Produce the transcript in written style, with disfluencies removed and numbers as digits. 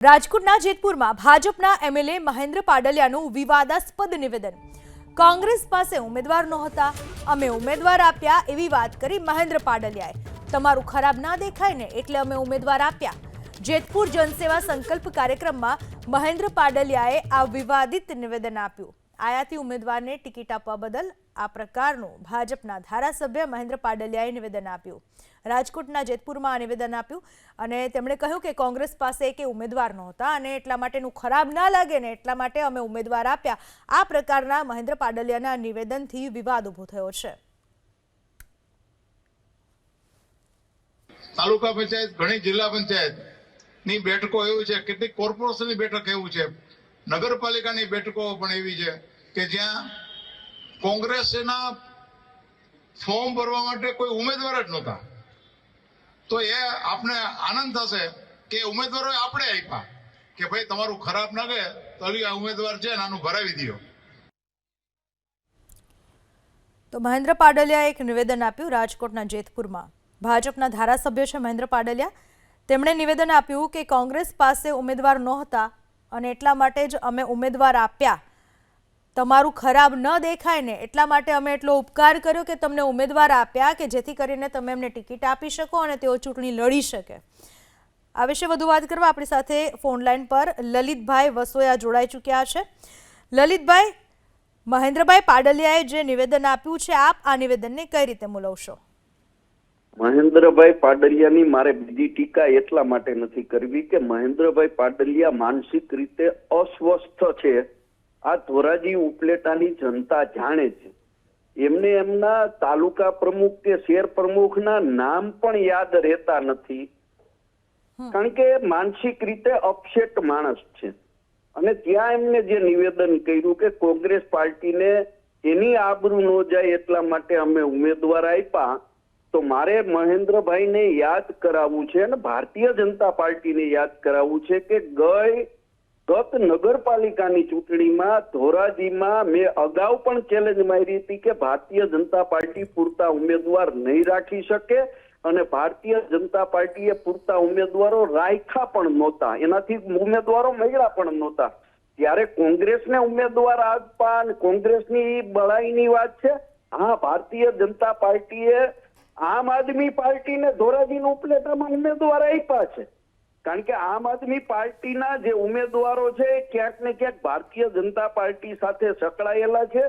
રાજકોટના જેતપુરમાં ભાજપના એમએલએ મહેન્દ્ર પાડલિયાનું વિવાદાસ્પદ નિવેદન। કોંગ્રેસ પાસે ઉમેદવાર નહોતા, અમે ઉમેદવાર આપ્યા એવી વાત કરી મહેન્દ્ર પાડલિયાએ। તમારું ખરાબ ના દેખાય ને એટલે અમે ઉમેદવાર આપ્યા। જેતપુર જનસેવા સંકલ્પ કાર્યક્રમમાં મહેન્દ્ર પાડલિયાએ આ વિવાદિત નિવેદન આપ્યું। આયાતી ઉમેદવારને ટિકિટ આપવા બદલ આ પ્રકારનું ભાજપના ધારાસભ્ય મહેન્દ્ર પાડલિયાએ નિવેદન આપ્યું। રાજકોટના જેતપુરમાં આ નિવેદન આપ્યું અને તેમણે કહ્યું કે કોંગ્રેસ પાસે એક ઉમેદવાર નહોતા અને એટલા માટેનું ખરાબ ના લાગે ને એટલા માટે અમે ઉમેદવાર આપ્યા। આ પ્રકારના મહેન્દ્ર પાડલિયાના નિવેદનથી વિવાદ ઊભો થયો છે। તાલુકા પંચાયત, ઘણી જિલ્લા પંચાયતની બેઠકો એવી છે, કેટલીક કોર્પોરેશનની બેઠક એવું છે, નગરપાલિકાની બેઠકો પણ એવી છે કે જ્યાં કોંગ્રેસના ફોર્મ ભરવા માટે કોઈ ઉમેદવાર જ નહોતા। તો એ આપણે આનંદ થશે કે ઉમેદવારો આપણે આપ્યા કે ભાઈ તમારું ખરાબ ના ગયે તો આ ઉમેદવાર છે આનું ભરાવી દો। તો મહેન્દ્ર પાડલિયાએ એક નિવેદન આપ્યું રાજકોટના જેતપુરમાં। ભાજપના ધારાસભ્ય છે મહેન્દ્ર પાડલિયા। તેમણે નિવેદન આપ્યું કે કોંગ્રેસ પાસે ઉમેદવાર નહોતા અને એટલા માટે જ અમે ઉમેદવાર આપ્યા। તમારું ખરાબ ન દેખાય ને એટલા માટે અમે એટલો ઉપકાર કર્યો કે તમને ઉમેદવાર આપ્યા કે જેથી કરીને તમે એમને ટિકિટ આપી શકો અને તેઓ ચૂંટણી લડી શકે। આ વિશે વધુ વાત કરવા આપણી સાથે ફોન લાઈન પર લલિતભાઈ વસોયા જોડાઈ ચૂક્યા છે। લલિતભાઈ, મહેન્દ્રભાઈ પાડલિયાએ જે નિવેદન આપ્યું છે, આપ આ નિવેદનને કઈ રીતે મૂલવશો? મહેન્દ્રભાઈ પાડલિયાની મારે બીજી ટીકા એટલા માટે નથી કરવી કે મહેન્દ્રભાઈ પાડલિયા માનસિક રીતે અસ્વસ્થ છે। આ ધોરાજી ઉપલેટાની જનતા જાણે છે। એમને એમના તાલુકા પ્રમુખ કે શહેર પ્રમુખના નામ પણ યાદ રહેતા નથી, કારણ કે માનસિક રીતે અપસેટ માણસ છે। અને ત્યાં એમને જે નિવેદન કર્યું કે કોંગ્રેસ પાર્ટીને એની આબરૂ ન જાય એટલા માટે અમે ઉમેદવાર આપ્યા, તો મારે મહેન્દ્રભાઈને યાદ કરાવવું છે અને ભારતીય જનતા પાર્ટીને યાદ કરાવવું છે કે ગત નગરપાલિકાની ચૂંટણીમાં ધોરાજીમાં મેં અગાઉ પણ ચેલેન્જ મારી હતી કે ભારતીય જનતા પાર્ટી પૂરતા ઉમેદવાર નહીં રાખી શકે અને ભારતીય જનતા પાર્ટીએ પૂરતા ઉમેદવારો રાખ્યા પણ નહોતા, એનાથી ઉમેદવારો મળ્યા પણ નહોતા। ત્યારે કોંગ્રેસને ઉમેદવાર આપવા અને કોંગ્રેસની બળાઈની વાત છે। હા, ભારતીય જનતા પાર્ટીએ આમ આદમી પાર્ટીને ધોરાજીના ઉપલેટામાં ઉમેદવાર આપ્યા છે, કારણ કે આમ આદમી પાર્ટીના જે ઉમેદવારો છે ક્યાંક ને ક્યાંક ભારતીય જનતા પાર્ટી સાથે સંકળાયેલા છે